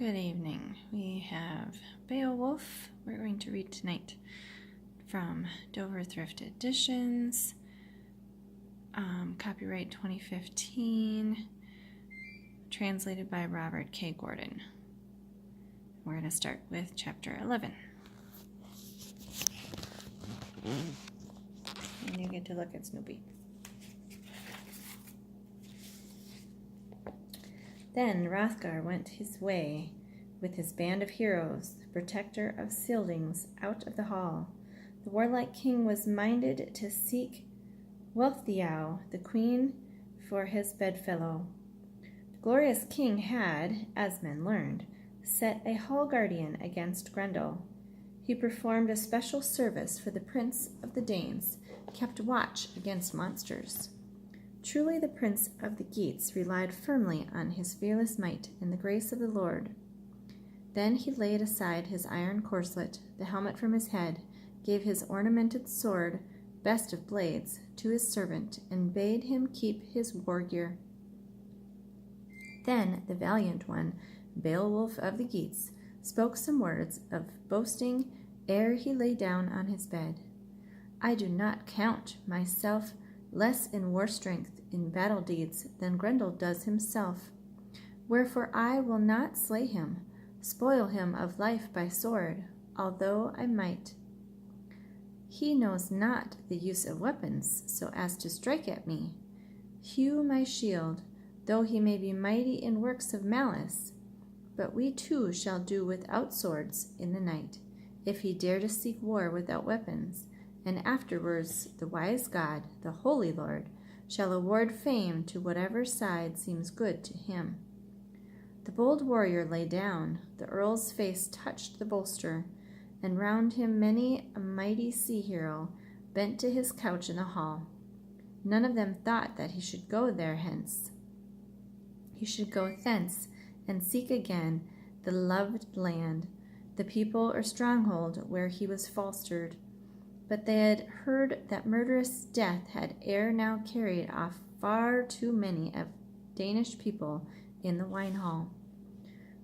Good evening. We have Beowulf. We're going to read tonight from Dover Thrift Editions, copyright 2015, translated by Robert K. Gordon. We're going to start with chapter 11. And you get to look at Snoopy. Then Hrothgar went his way with his band of heroes, the protector of Scyldings, out of the hall. The warlike king was minded to seek Wealhtheow, the queen, for his bedfellow. The glorious king had, as men learned, set a hall guardian against Grendel. He performed a special service for the prince of the Danes, kept watch against monsters. Truly the prince of the Geats relied firmly on his fearless might and the grace of the Lord. Then he laid aside his iron corselet, the helmet from his head, gave his ornamented sword, best of blades, to his servant, and bade him keep his war gear. Then the valiant one, Beowulf of the Geats, spoke some words of boasting ere he lay down on his bed. I do not count myself less in war strength, in battle deeds, than Grendel does himself. Wherefore I will not slay him, spoil him of life by sword, although I might. He knows not the use of weapons, so as to strike at me. Hew my shield, though he may be mighty in works of malice. But we too shall do without swords in the night, if he dare to seek war without weapons. And afterwards the wise God, the Holy Lord, shall award fame to whatever side seems good to him. The bold warrior lay down, the earl's face touched the bolster, and round him many a mighty sea hero bent to his couch in the hall. None of them thought that he should go there hence. He should go thence and seek again the loved land, the people or stronghold where he was fostered. But they had heard that murderous death had ere now carried off far too many of Danish people in the wine hall.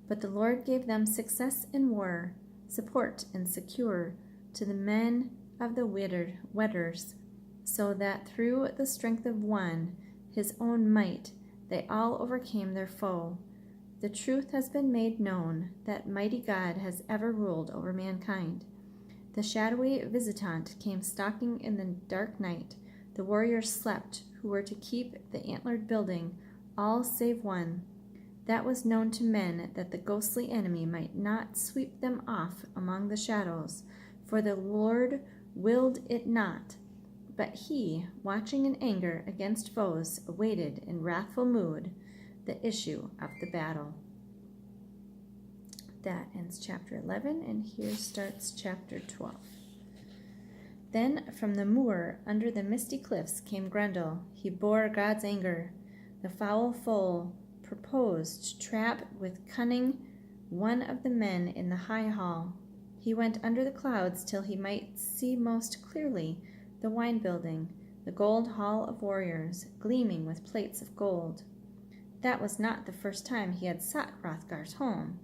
But the Lord gave them success in war, support and secure to the men of the Weders, so that through the strength of one, his own might, they all overcame their foe. The truth has been made known that mighty God has ever ruled over mankind. The shadowy visitant came stalking in the dark night. The warriors slept, who were to keep the antlered building, all save one. That was known to men, that the ghostly enemy might not sweep them off among the shadows, for the Lord willed it not. But he, watching in anger against foes, awaited in wrathful mood the issue of the battle. That ends chapter 11, and here starts chapter 12. Then from the moor under the misty cliffs came Grendel. He bore God's anger. The foul foe proposed to trap with cunning one of the men in the high hall. He went under the clouds till he might see most clearly the wine building, the gold hall of warriors, gleaming with plates of gold. That was not the first time he had sought Hrothgar's home.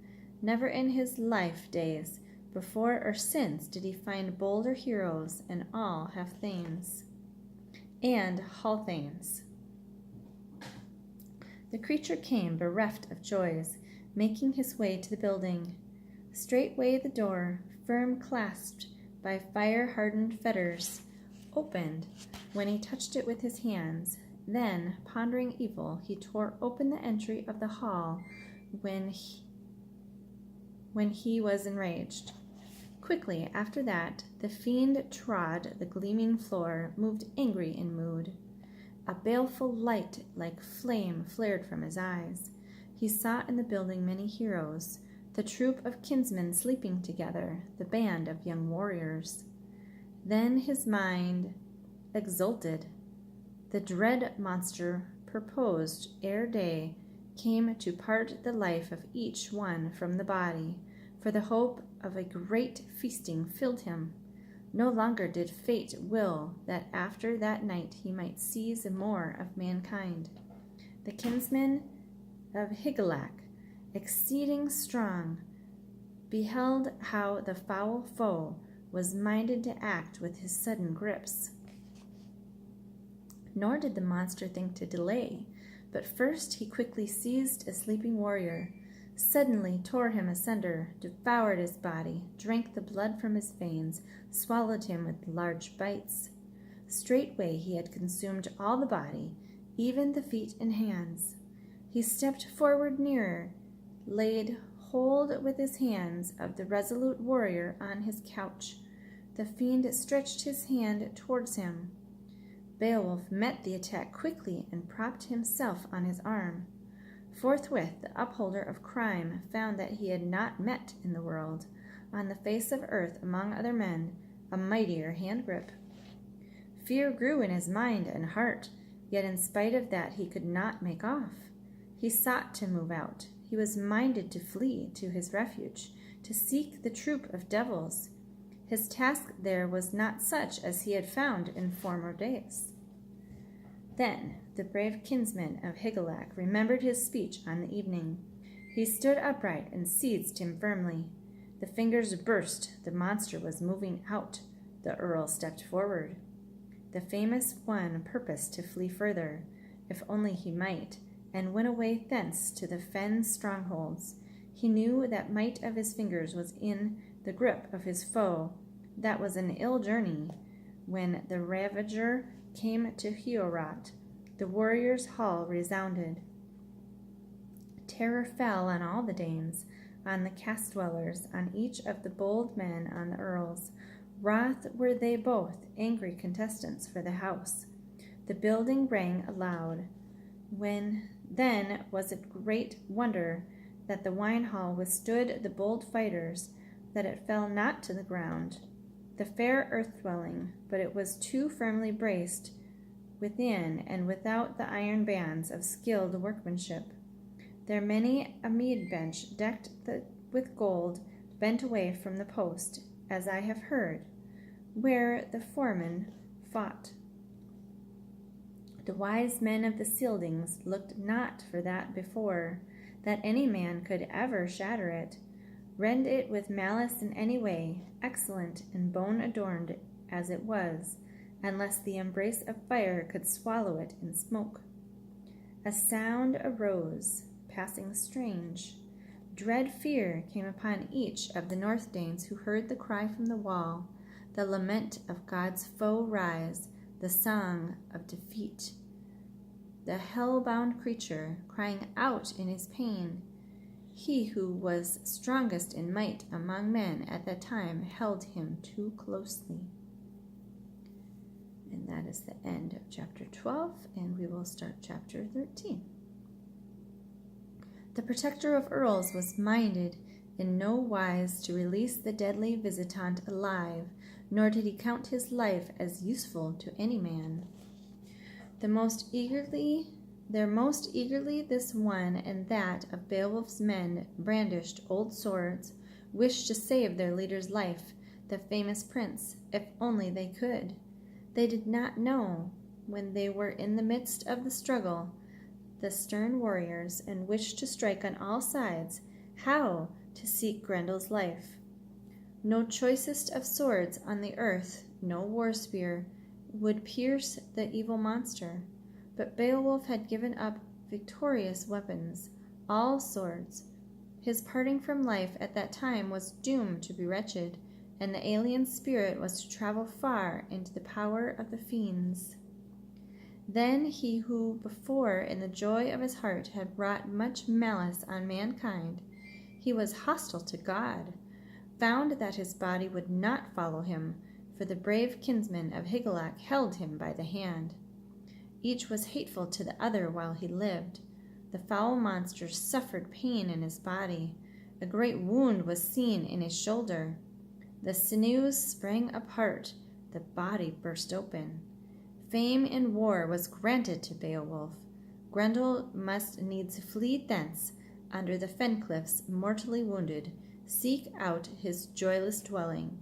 Never in his life days, before or since, did he find bolder heroes and all have-thanes and hall-thanes. The creature came bereft of joys, making his way to the building. Straightway the door, firm clasped by fire-hardened fetters, opened when he touched it with his hands. Then, pondering evil, he tore open the entry of the hall when he was enraged. Quickly after that, the fiend trod the gleaming floor, moved angry in mood. A baleful light like flame flared from his eyes. He saw in the building many heroes, the troop of kinsmen sleeping together, the band of young warriors. Then his mind exulted. The dread monster proposed ere day came to part the life of each one from the body, for the hope of a great feasting filled him. No longer did fate will that after that night he might seize more of mankind. The kinsmen of Hygelac exceeding strong, beheld how the foul foe was minded to act with his sudden grips. Nor did the monster think to delay, but first he quickly seized a sleeping warrior, suddenly tore him asunder, devoured his body, drank the blood from his veins, swallowed him with large bites. Straightway he had consumed all the body, even the feet and hands. He stepped forward nearer, laid hold with his hands of the resolute warrior on his couch. The fiend stretched his hand towards him. Beowulf met the attack quickly and propped himself on his arm. Forthwith the upholder of crime found that he had not met in the world, on the face of earth among other men, a mightier hand-grip. Fear grew in his mind and heart, yet in spite of that he could not make off. He sought to move out. He was minded to flee to his refuge, to seek the troop of devils. His task there was not such as he had found in former days. Then the brave kinsman of Hygelac remembered his speech on the evening. He stood upright and seized him firmly. The fingers burst. The monster was moving out. The earl stepped forward. The famous one purposed to flee further, if only he might, and went away thence to the fen strongholds. He knew that might of his fingers was in the grip of his foe. That was an ill journey. When the ravager came to Heorot, the warrior's hall resounded. Terror fell on all the Danes, on the cast-dwellers, on each of the bold men, on the earls. Wroth were they both, angry contestants for the house. The building rang aloud. Then was it great wonder that the wine-hall withstood the bold fighters, that it fell not to the ground. The fair earth-dwelling, but it was too firmly braced within and without the iron bands of skilled workmanship. There many a mead bench decked with gold bent away from the post, as I have heard, where the foreman fought. The wise men of the Scyldings looked not for that before, that any man could ever shatter it, rend it with malice in any way, excellent and bone-adorned as it was, unless the embrace of fire could swallow it in smoke. A sound arose, passing strange. Dread fear came upon each of the North Danes who heard the cry from the wall, the lament of God's foe rise, the song of defeat. The hell-bound creature crying out in his pain. He who was strongest in might among men at that time held him too closely. And that is the end of chapter 12, and we will start chapter 13. The protector of earls was minded in no wise to release the deadly visitant alive, nor did he count his life as useful to any man. Their most eagerly this one and that of Beowulf's men brandished old swords, wished to save their leader's life, the famous prince, if only they could. They did not know, when they were in the midst of the struggle, the stern warriors, and wished to strike on all sides, how to seek Grendel's life. No choicest of swords on the earth, no war spear, would pierce the evil monster. But Beowulf had given up victorious weapons, all swords. His parting from life at that time was doomed to be wretched, and the alien spirit was to travel far into the power of the fiends. Then he who before in the joy of his heart had wrought much malice on mankind, he was hostile to God, found that his body would not follow him, for the brave kinsman of Hygelac held him by the hand. Each was hateful to the other while he lived. The foul monster suffered pain in his body. A great wound was seen in his shoulder. The sinews sprang apart, the body burst open. Fame in war was granted to Beowulf. Grendel must needs flee thence, under the fen cliffs, mortally wounded, seek out his joyless dwelling.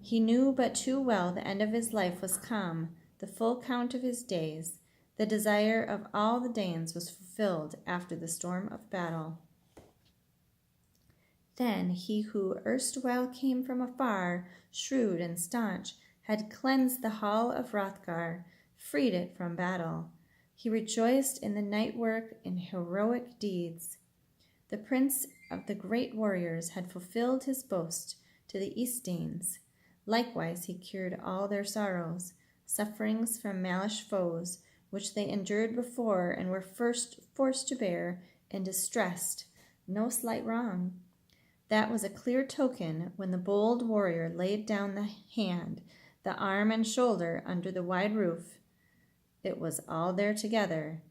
He knew but too well the end of his life was come, the full count of his days. The desire of all the Danes was fulfilled after the storm of battle. Then he who erstwhile came from afar, shrewd and staunch, had cleansed the hall of Hrothgar, freed it from battle. He rejoiced in the night work, in heroic deeds. The prince of the great warriors had fulfilled his boast to the East-Danes. Likewise he cured all their sorrows, sufferings from malish foes, which they endured before and were first forced to bear, and distressed, no slight wrong. That was a clear token when the bold warrior laid down the hand, the arm and shoulder under the wide roof. It was all there together,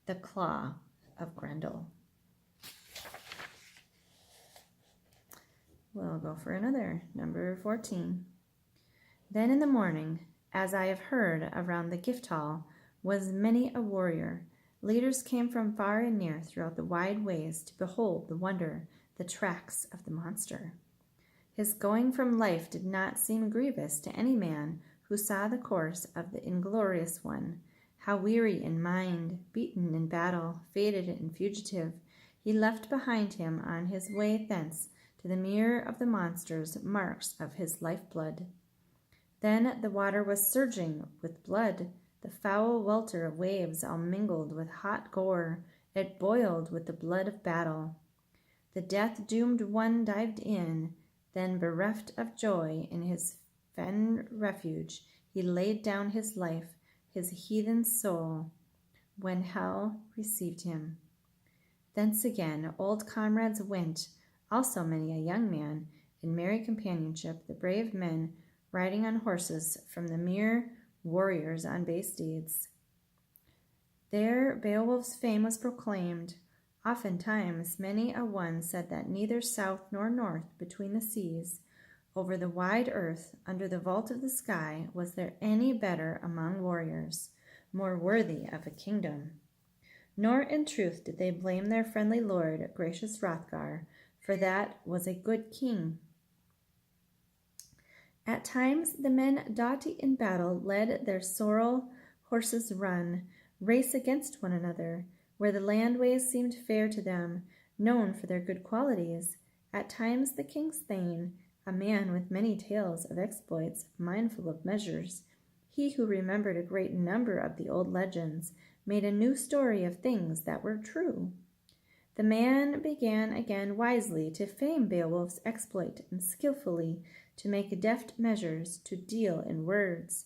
the claw of Grendel. We'll go for another, number 14. Then in the morning, as I have heard, around the gift hall was many a warrior. Leaders came from far and near throughout the wide ways to behold the wonder, the tracks of the monster. His going from life did not seem grievous to any man who saw the course of the inglorious one. How weary in mind, beaten in battle, faded and fugitive, he left behind him on his way thence to the mirror of the monsters marks of his lifeblood. Then the water was surging with blood, the foul welter of waves all mingled with hot gore. It boiled with the blood of battle. The death-doomed one dived in, then bereft of joy in his fen refuge, he laid down his life, his heathen soul, when hell received him. Thence again old comrades went, also many a young man, in merry companionship, the brave men riding on horses from the mere warriors on bay steeds. There Beowulf's fame was proclaimed. Oftentimes many a one said that neither south nor north between the seas, over the wide earth, under the vault of the sky, was there any better among warriors, more worthy of a kingdom. Nor in truth did they blame their friendly lord, gracious Hrothgar, for that was a good king. At times the men doughty in battle led their sorrel horses run, race against one another, where the landways seemed fair to them, known for their good qualities. At times the king's thane, a man with many tales of exploits, mindful of measures, he who remembered a great number of the old legends, made a new story of things that were true. The man began again wisely to fame Beowulf's exploit, and skillfully to make deft measures, to deal in words.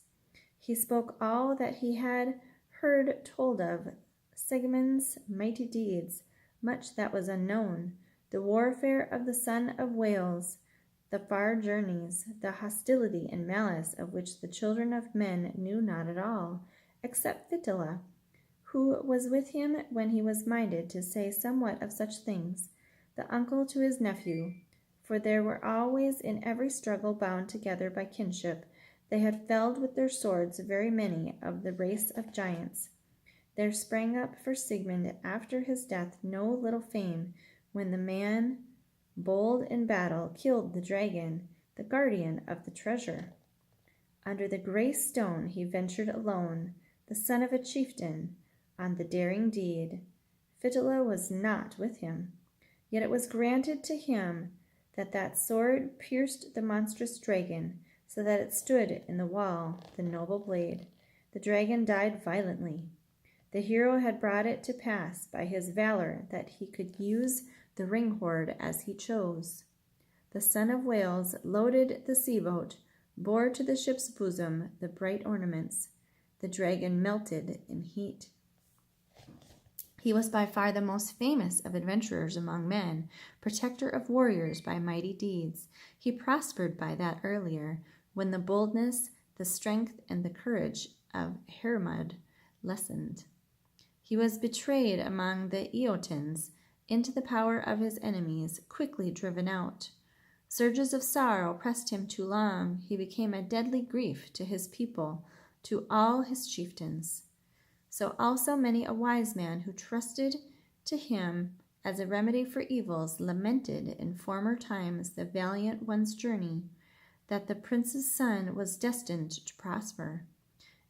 He spoke all that he had heard told of Sigmund's mighty deeds, much that was unknown, the warfare of the son of Wales, the far journeys, the hostility and malice of which the children of men knew not at all, except Fitela, who was with him when he was minded to say somewhat of such things, the uncle to his nephew, for there were always in every struggle bound together by kinship. They had felled with their swords very many of the race of giants. There sprang up for Sigmund after his death no little fame, when the man, bold in battle, killed the dragon, the guardian of the treasure. Under the grey stone he ventured alone, the son of a chieftain, on the daring deed. Fitela was not with him, yet it was granted to him that sword pierced the monstrous dragon, so that it stood in the wall, the noble blade. The dragon died violently. The hero had brought it to pass by his valor that he could use the ring-hoard as he chose. The son of Wales loaded the sea-boat, bore to the ship's bosom the bright ornaments. The dragon melted in heat. He was by far the most famous of adventurers among men, protector of warriors by mighty deeds. He prospered by that earlier, when the boldness, the strength, and the courage of Hermod lessened. He was betrayed among the Eotins, into the power of his enemies, quickly driven out. Surges of sorrow pressed him too long. He became a deadly grief to his people, to all his chieftains. So also many a wise man who trusted to him as a remedy for evils lamented in former times the valiant one's journey, that the prince's son was destined to prosper,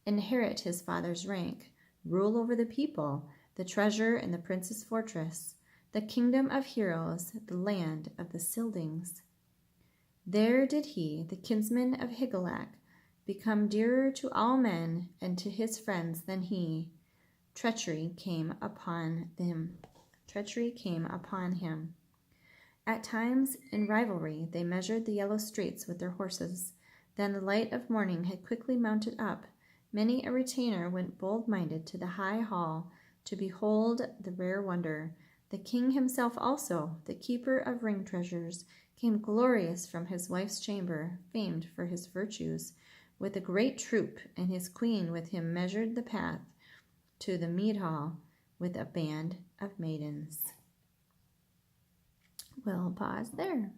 inherit his father's rank, rule over the people, the treasure in the prince's fortress, the kingdom of heroes, the land of the Scyldings. There did he, the kinsman of Higelac, become dearer to all men and to his friends than he. Treachery came upon him. At times, in rivalry, they measured the yellow streets with their horses. Then the light of morning had quickly mounted up. Many a retainer went bold-minded to the high hall to behold the rare wonder. The king himself also, the keeper of ring treasures, came glorious from his wife's chamber, famed for his virtues, with a great troop, and his queen with him measured the path to the mead hall with a band of maidens. We'll pause there.